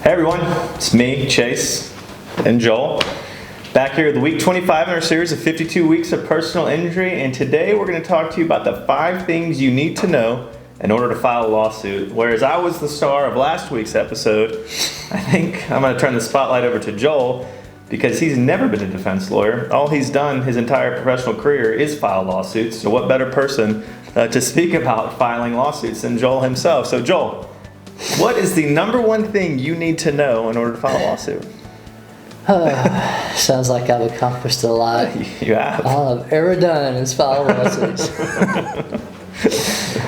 Hey everyone, it's me, Chase, and Joel. Back here with week 25 in our series of 52 weeks of personal injury, and today we're going to talk to you about the 5 things you need to know in order to file a lawsuit. Whereas I was the star of last week's episode, I think I'm going to turn the spotlight over to Joel because he's never been a defense lawyer. All he's done his entire professional career is file lawsuits. So what better person to speak about filing lawsuits than Joel himself? So Joel, what is the number one thing you need to know in order to file a lawsuit? Sounds like I've accomplished a lot. You have. All I've ever done is file lawsuits.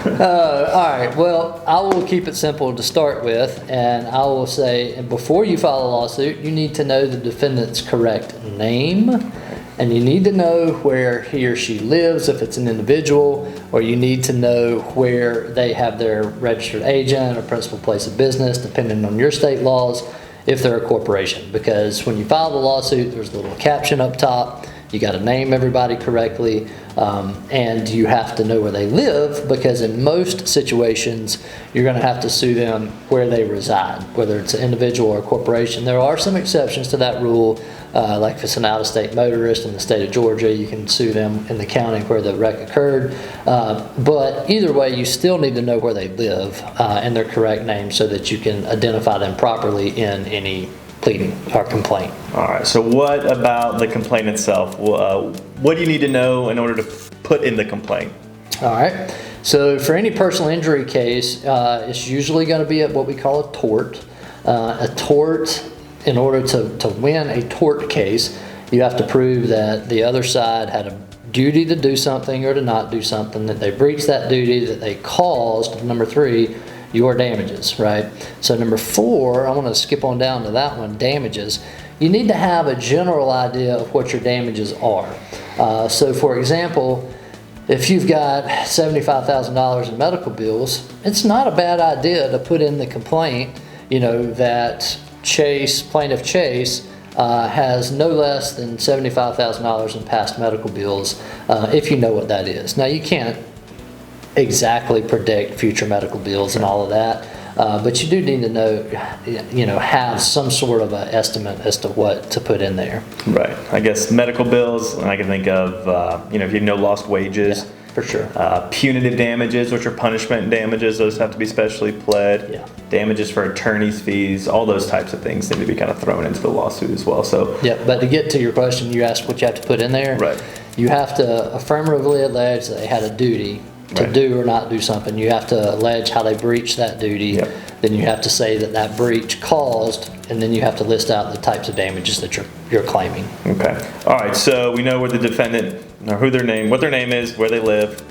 All right, well, I will keep it simple to start with, and I will say, and before you file a lawsuit, you need to know the defendant's correct name, and you need to know where he or she lives if it's an individual, or you need to know where they have their registered agent or principal place of business, depending on your state laws, if they're a corporation. Because when you file the lawsuit, there's a little caption up top. You got to name everybody correctly, and you have to know where they live, because in most situations you're going to have to sue them where they reside, whether it's an individual or a corporation. There are some exceptions to that rule, like if it's an out-of-state motorist in the state of Georgia, you can sue them in the county where the wreck occurred. But either way, you still need to know where they live and their correct name so that you can identify them properly in any pleading or complaint. All right, so what about the complaint itself? What do you need to know in order to put in the complaint? All right, so for any personal injury case, it's usually going to be what we call a tort. A tort, in order to win a tort case, you have to prove that the other side had a duty to do something or to not do something, that they breached that duty, that they caused, number 3, your damages, right? So number 4, I want to skip on down to that one, damages. You need to have a general idea of what your damages are. So for example, if you've got $75,000 in medical bills, it's not a bad idea to put in the complaint, that plaintiff Chase, has no less than $75,000 in past medical bills, if you know what that is. Now, you can't exactly predict future medical bills and all of that, but you do need to know, have some sort of an estimate as to what to put in there. Right. I guess medical bills, and I can think of, if you know lost wages. Yeah, for sure. Punitive damages, which are punishment damages, those have to be specially pled. Yeah. Damages for attorney's fees, all those types of things need to be kind of thrown into the lawsuit as well. So yeah, but to get to your question, you asked what you have to put in there. Right. You have to affirmatively allege that they had a duty to do or not do something. You have to allege how they breached that duty. Yep. Then you have to say that breach caused, and then you have to list out the types of damages that you're claiming. Okay. All right. So we know where the defendant, or what their name is, where they live.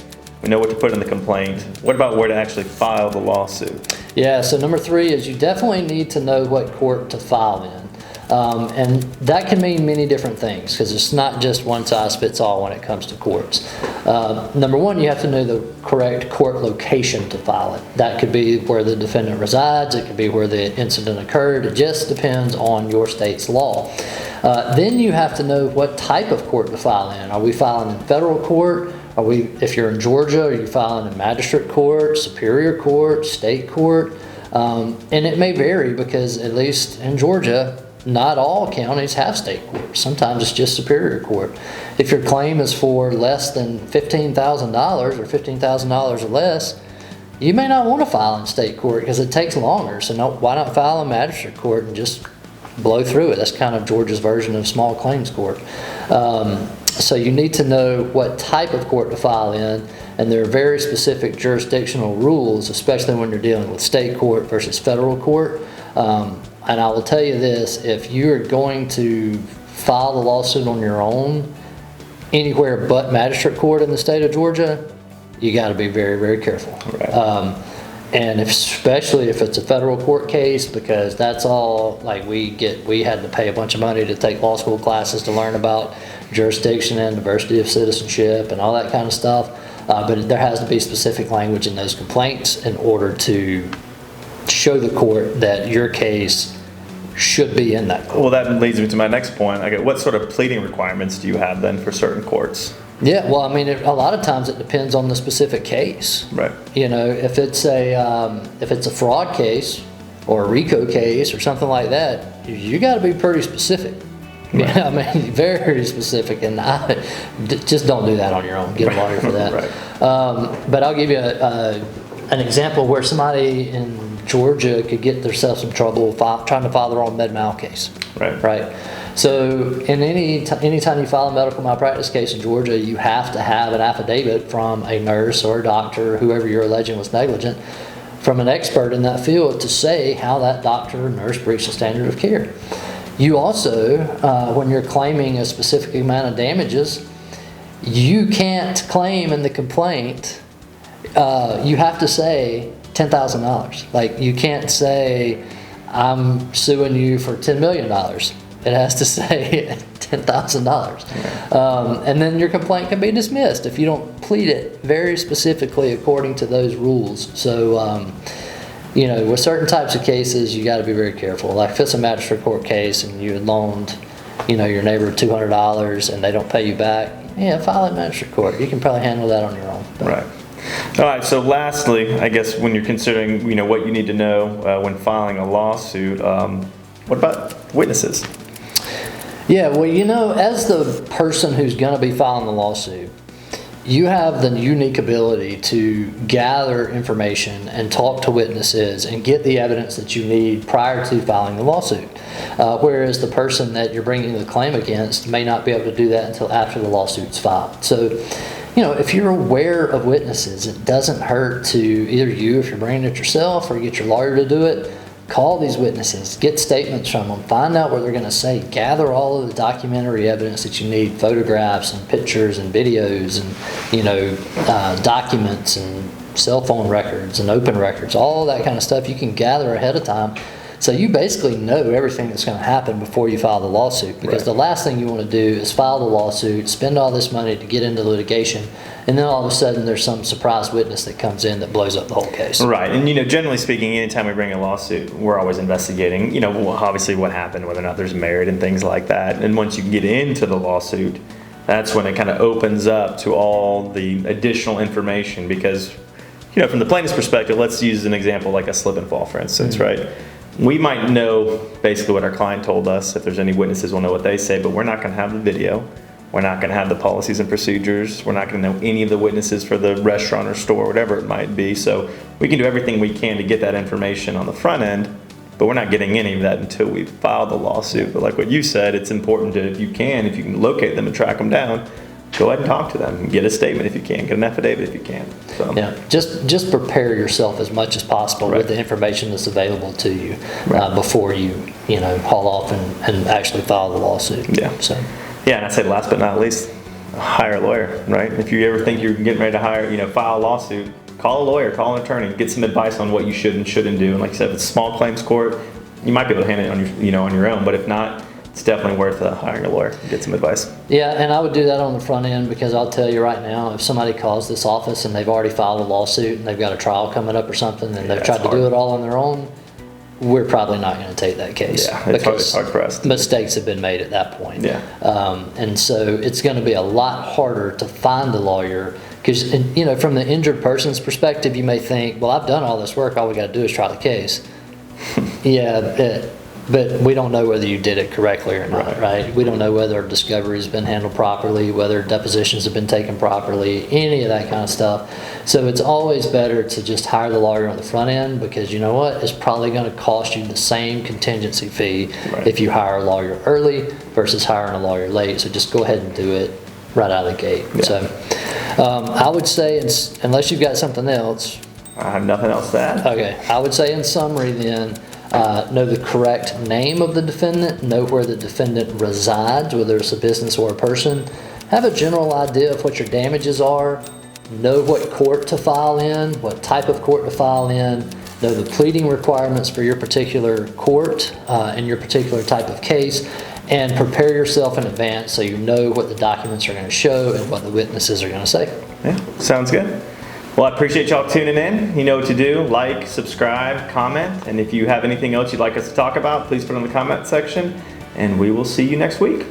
We know what to put in the complaint. What about where to actually file the lawsuit? Yeah. So number 3 is you definitely need to know what court to file in. And that can mean many different things, because it's not just one size fits all when it comes to courts. Number 1, you have to know the correct court location to file it. That could be where the defendant resides. It could be where the incident occurred. It just depends on your state's law. Then you have to know what type of court to file in. Are we filing in federal court? If you're in Georgia, are you filing in magistrate court, superior court, state court? And it may vary, because at least in Georgia, not all counties have state courts. Sometimes it's just superior court. If your claim is for less than $15,000 or $15,000 or less, you may not want to file in state court because it takes longer. So why not file in magistrate court and just blow through it? That's kind of Georgia's version of small claims court. So you need to know what type of court to file in, and there are very specific jurisdictional rules, especially when you're dealing with state court versus federal court. And I will tell you this, if you're going to file the lawsuit on your own, anywhere but magistrate court in the state of Georgia, you got to be very, very careful. Right. And especially if it's a federal court case, because that's all, like we had to pay a bunch of money to take law school classes to learn about jurisdiction and diversity of citizenship and all that kind of stuff. But there has to be specific language in those complaints in order to show the court that your case should be in that court. Well, that leads me to my next point. What sort of pleading requirements do you have then for certain courts? Yeah, well, I mean, a lot of times it depends on the specific case. Right. If it's a fraud case, or a RICO case or something like that, you got to be pretty specific. Right. Yeah, I mean, very specific, and just don't do that on your own. Get a lawyer for that. Right. But I'll give you an example where somebody in Georgia could get themselves in trouble trying to file their own med mal case. Right. So in anytime you file a medical malpractice case in Georgia, you have to have an affidavit from a nurse or a doctor, whoever you're alleging was negligent, from an expert in that field to say how that doctor or nurse breached the standard of care. You also, when you're claiming a specific amount of damages, you can't claim in the complaint, you have to say $10,000. Like, you can't say, I'm suing you for $10 million. It has to say $10,000. And then your complaint can be dismissed if you don't plead it very specifically according to those rules. So, with certain types of cases, you got to be very careful. Like if it's a magistrate court case and you had loaned, your neighbor $200 and they don't pay you back, file it in magistrate court. You can probably handle that on your own. Right. All right. So lastly, I guess when you're considering, what you need to know when filing a lawsuit, what about witnesses? Yeah. Well, as the person who's going to be filing the lawsuit, you have the unique ability to gather information and talk to witnesses and get the evidence that you need prior to filing the lawsuit. Whereas the person that you're bringing the claim against may not be able to do that until after the lawsuit's filed. So, if you're aware of witnesses, it doesn't hurt to either you, if you're bringing it yourself, or get your lawyer to do it. Call these witnesses, get statements from them, find out what they're going to say, gather all of the documentary evidence that you need, photographs and pictures and videos and, documents and cell phone records and open records, all that kind of stuff you can gather ahead of time. So you basically know everything that's going to happen before you file the lawsuit, because the last thing you want to do is file the lawsuit, spend all this money to get into litigation, and then all of a sudden there's some surprise witness that comes in that blows up the whole case. Right. And, generally speaking, anytime we bring a lawsuit, we're always investigating, obviously what happened, whether or not there's merit and things like that. And once you get into the lawsuit, that's when it kind of opens up to all the additional information because, from the plaintiff's perspective, let's use an example like a slip and fall, for instance, right? We might know basically what our client told us. If there's any witnesses, we'll know what they say, but we're not going to have the video. We're not going to have the policies and procedures. We're not going to know any of the witnesses for the restaurant or store, whatever it might be. So we can do everything we can to get that information on the front end, but we're not getting any of that until we file the lawsuit. But like what you said, it's important to, if you can locate them and track them down, go ahead and talk to them. Get a statement if you can. Get an affidavit if you can. So. Yeah, just prepare yourself as much as possible with the information that's available to you before you haul off and actually file the lawsuit. Yeah. So. Yeah, and I said last but not least, hire a lawyer, right? If you ever think you're getting ready to file a lawsuit, call a lawyer, call an attorney, get some advice on what you should and shouldn't do. And like I said, if it's small claims court, you might be able to handle it on your own, but if not, it's definitely worth hiring a lawyer and get some advice. Yeah, and I would do that on the front end because I'll tell you right now, if somebody calls this office and they've already filed a lawsuit and they've got a trial coming up or something and they've tried to do it all on their own, we're probably not going to take that case. Yeah, it's hard for us. Mistakes have been made at that point. Yeah. And so it's going to be a lot harder to find a lawyer because, from the injured person's perspective, you may think, well, I've done all this work. All we got to do is try the case. But we don't know whether you did it correctly or not, right? We don't know whether discovery has been handled properly, whether depositions have been taken properly, any of that kind of stuff. So it's always better to just hire the lawyer on the front end because you know what? It's probably going to cost you the same contingency fee if you hire a lawyer early versus hiring a lawyer late. So just go ahead and do it right out of the gate. Yeah. So I would say, unless you've got something else. I have nothing else to add. Okay. I would say in summary then, know the correct name of the defendant, know where the defendant resides, whether it's a business or a person, have a general idea of what your damages are, know what court to file in, what type of court to file in, know the pleading requirements for your particular court and your particular type of case, and prepare yourself in advance so you know what the documents are going to show and what the witnesses are going to say. Yeah, sounds good. Well, I appreciate y'all tuning in. You know what to do. Like, subscribe, comment. And if you have anything else you'd like us to talk about, please put it in the comment section. And we will see you next week.